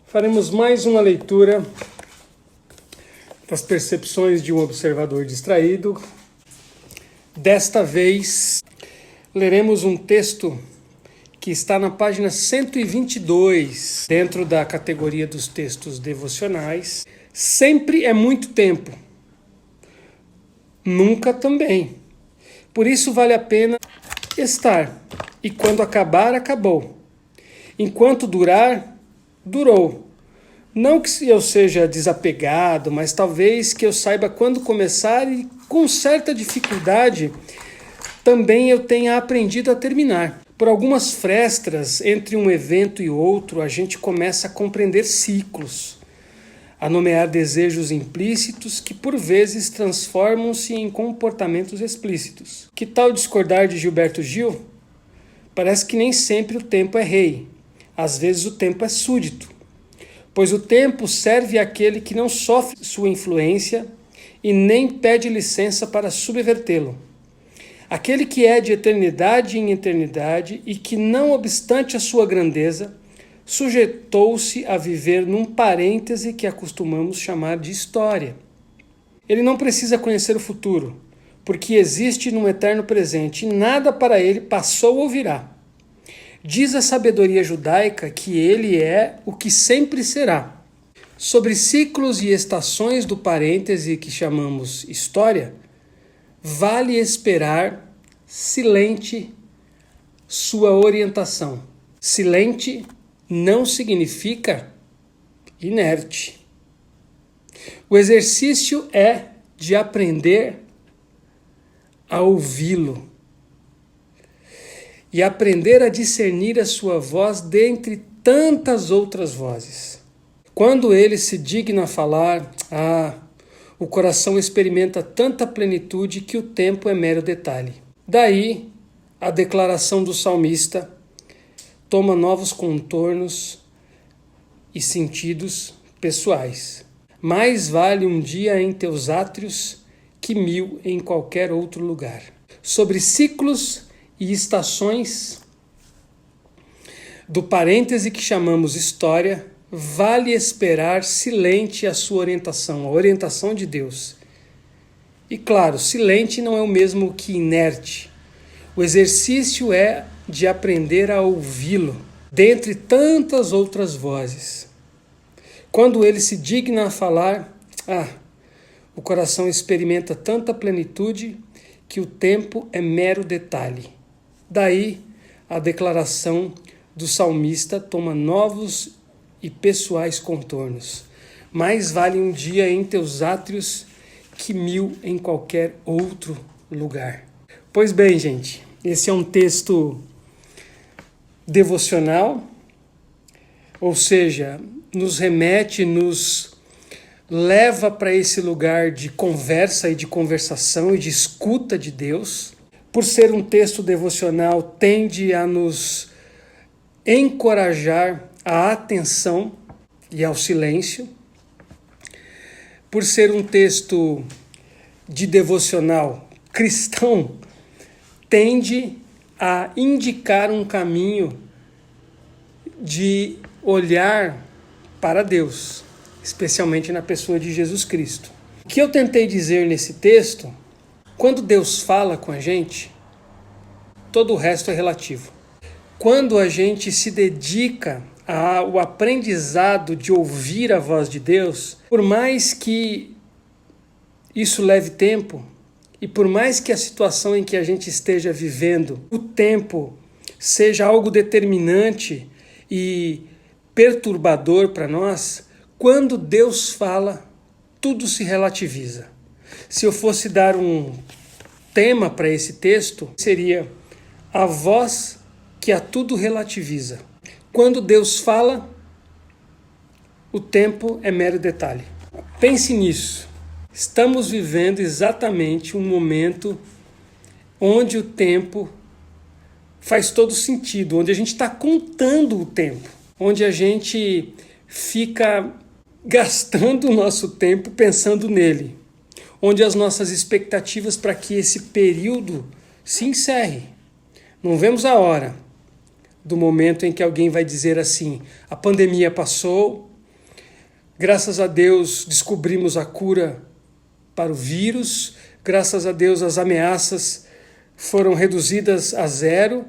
Faremos mais uma leitura das percepções de um observador distraído. Desta vez, leremos um texto que está na página 122, dentro da categoria dos textos devocionais. Sempre é muito tempo, nunca também. Por isso vale a pena estar, e quando acabar, acabou. Enquanto durar, durou. Não que eu seja desapegado, mas talvez que eu saiba quando começar e com certa dificuldade também eu tenha aprendido a terminar. Por algumas frestas entre um evento e outro, a gente começa a compreender ciclos, a nomear desejos implícitos que por vezes transformam-se em comportamentos explícitos. Que tal discordar de Gilberto Gil? Parece que nem sempre o tempo é rei. Às vezes o tempo é súdito, pois o tempo serve àquele que não sofre sua influência e nem pede licença para subvertê-lo. Aquele que é de eternidade em eternidade e que, não obstante a sua grandeza, sujeitou-se a viver num parêntese que acostumamos chamar de história. Ele não precisa conhecer o futuro, porque existe num eterno presente e nada para ele passou ou virá. Diz a sabedoria judaica que ele é o que sempre será. Sobre ciclos e estações do parêntese que chamamos história, vale esperar silente sua orientação. Silente não significa inerte. O exercício é de aprender a ouvi-lo e aprender a discernir a sua voz dentre tantas outras vozes. Quando ele se digna a falar, o coração experimenta tanta plenitude que o tempo é mero detalhe. Daí, a declaração do salmista toma novos contornos e sentidos pessoais. Mais vale um dia em teus átrios que 1000 em qualquer outro lugar. Sobre ciclos e estações do parêntese que chamamos história, vale esperar silente a sua orientação, a orientação de Deus. E claro, silente não é o mesmo que inerte. O exercício é de aprender a ouvi-lo, dentre tantas outras vozes. Quando ele se digna a falar, o coração experimenta tanta plenitude que o tempo é mero detalhe. Daí, a declaração do salmista toma novos e pessoais contornos. Mais vale um dia em teus átrios que 1000 em qualquer outro lugar. Pois bem, gente, esse é um texto devocional, ou seja, nos remete, nos leva para esse lugar de conversa e de conversação e de escuta de Deus. Por ser um texto devocional, tende a nos encorajar à atenção e ao silêncio. Por ser um texto de devocional cristão, tende a indicar um caminho de olhar para Deus, especialmente na pessoa de Jesus Cristo. O que eu tentei dizer nesse texto, quando Deus fala com a gente, todo o resto é relativo. Quando a gente se dedica ao aprendizado de ouvir a voz de Deus, por mais que isso leve tempo, e por mais que a situação em que a gente esteja vivendo, o tempo seja algo determinante e perturbador para nós, quando Deus fala, tudo se relativiza. Se eu fosse dar um tema para esse texto, seria a voz que a tudo relativiza. Quando Deus fala, o tempo é mero detalhe. Pense nisso. Estamos vivendo exatamente um momento onde o tempo faz todo sentido, onde a gente está contando o tempo, onde a gente fica gastando o nosso tempo pensando nele, onde as nossas expectativas para que esse período se encerre. Não vemos a hora do momento em que alguém vai dizer assim: a pandemia passou, Graças a Deus descobrimos a cura para o vírus, graças a Deus as ameaças foram reduzidas a zero,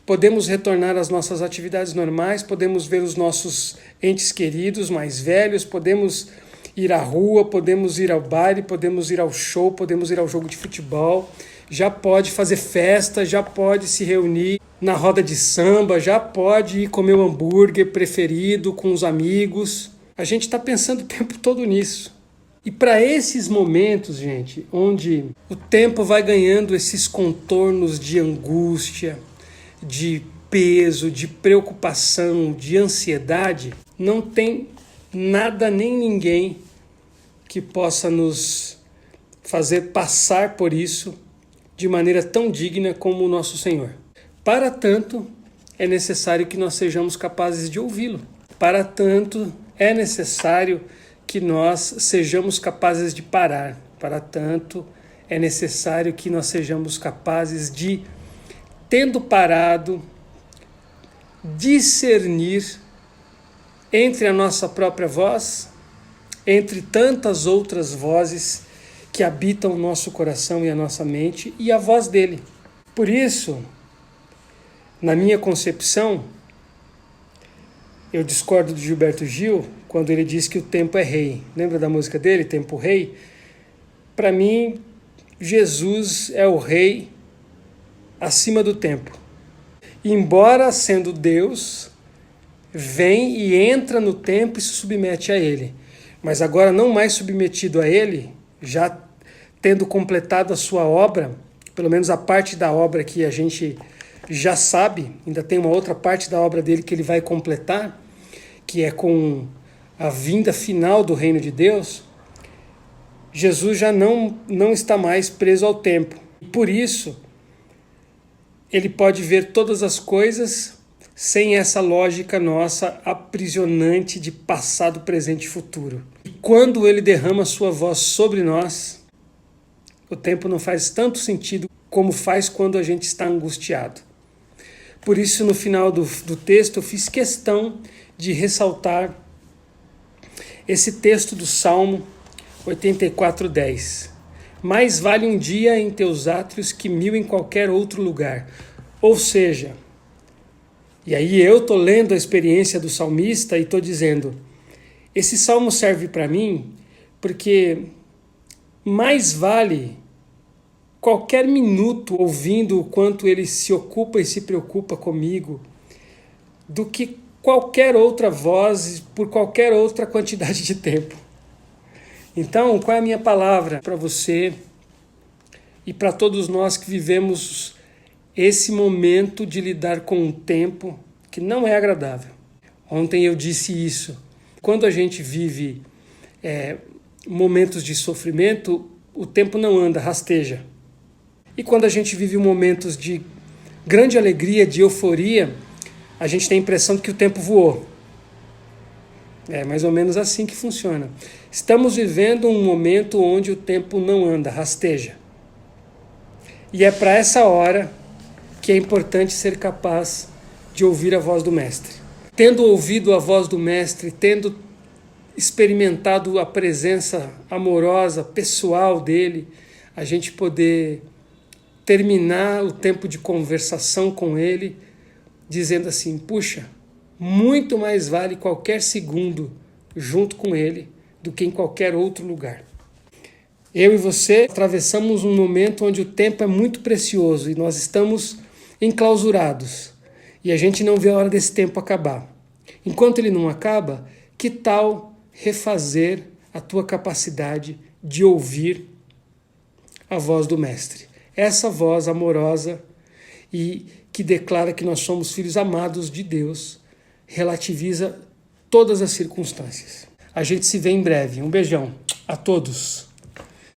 podemos retornar às nossas atividades normais, podemos ver os nossos entes queridos mais velhos, podemos ir à rua, podemos ir ao baile, podemos ir ao show, podemos ir ao jogo de futebol, já pode fazer festa, já pode se reunir na roda de samba, já pode ir comer o hambúrguer preferido com os amigos. A gente está pensando o tempo todo nisso. E para esses momentos, gente, onde o tempo vai ganhando esses contornos de angústia, de peso, de preocupação, de ansiedade, não tem nada nem ninguém que possa nos fazer passar por isso de maneira tão digna como o nosso Senhor. Para tanto, é necessário que nós sejamos capazes de ouvi-lo. Para tanto, é necessário que nós sejamos capazes de parar. Para tanto, é necessário que nós sejamos capazes de, tendo parado, discernir entre a nossa própria voz, entre tantas outras vozes que habitam o nosso coração e a nossa mente, e a voz dele. Por isso, na minha concepção, eu discordo de Gilberto Gil quando ele diz que o tempo é rei. Lembra da música dele, Tempo Rei? Para mim, Jesus é o rei acima do tempo. E embora sendo Deus, vem e entra no tempo e se submete a ele. Mas agora não mais submetido a ele, já tendo completado a sua obra, pelo menos a parte da obra que a gente já sabe, ainda tem uma outra parte da obra dele que ele vai completar, que é com a vinda final do reino de Deus. Jesus já não está mais preso ao tempo. Por isso, ele pode ver todas as coisas sem essa lógica nossa aprisionante de passado, presente e futuro. E quando ele derrama sua voz sobre nós, o tempo não faz tanto sentido como faz quando a gente está angustiado. Por isso, no final do texto, eu fiz questão de ressaltar esse texto do Salmo 84:10. Mais vale um dia em teus átrios que 1000 em qualquer outro lugar. Ou seja, e aí eu estou lendo a experiência do salmista e estou dizendo, esse salmo serve para mim porque mais vale qualquer minuto ouvindo o quanto ele se ocupa e se preocupa comigo do que qualquer outra voz por qualquer outra quantidade de tempo. Então, qual é a minha palavra para você e para todos nós que vivemos esse momento de lidar com um tempo que não é agradável? Ontem eu disse isso. Quando a gente vive momentos de sofrimento, o tempo não anda, rasteja. E quando a gente vive momentos de grande alegria, de euforia, a gente tem a impressão de que o tempo voou. É mais ou menos assim que funciona. Estamos vivendo um momento onde o tempo não anda, rasteja. E é para essa hora que é importante ser capaz de ouvir a voz do Mestre. Tendo ouvido a voz do Mestre, tendo experimentado a presença amorosa, pessoal dele, a gente poder terminar o tempo de conversação com ele, dizendo assim, puxa, muito mais vale qualquer segundo junto com ele do que em qualquer outro lugar. Eu e você atravessamos um momento onde o tempo é muito precioso e nós estamos enclausurados e a gente não vê a hora desse tempo acabar. Enquanto ele não acaba, que tal refazer a tua capacidade de ouvir a voz do Mestre? Essa voz amorosa e que declara que nós somos filhos amados de Deus, relativiza todas as circunstâncias. A gente se vê em breve. Um beijão a todos.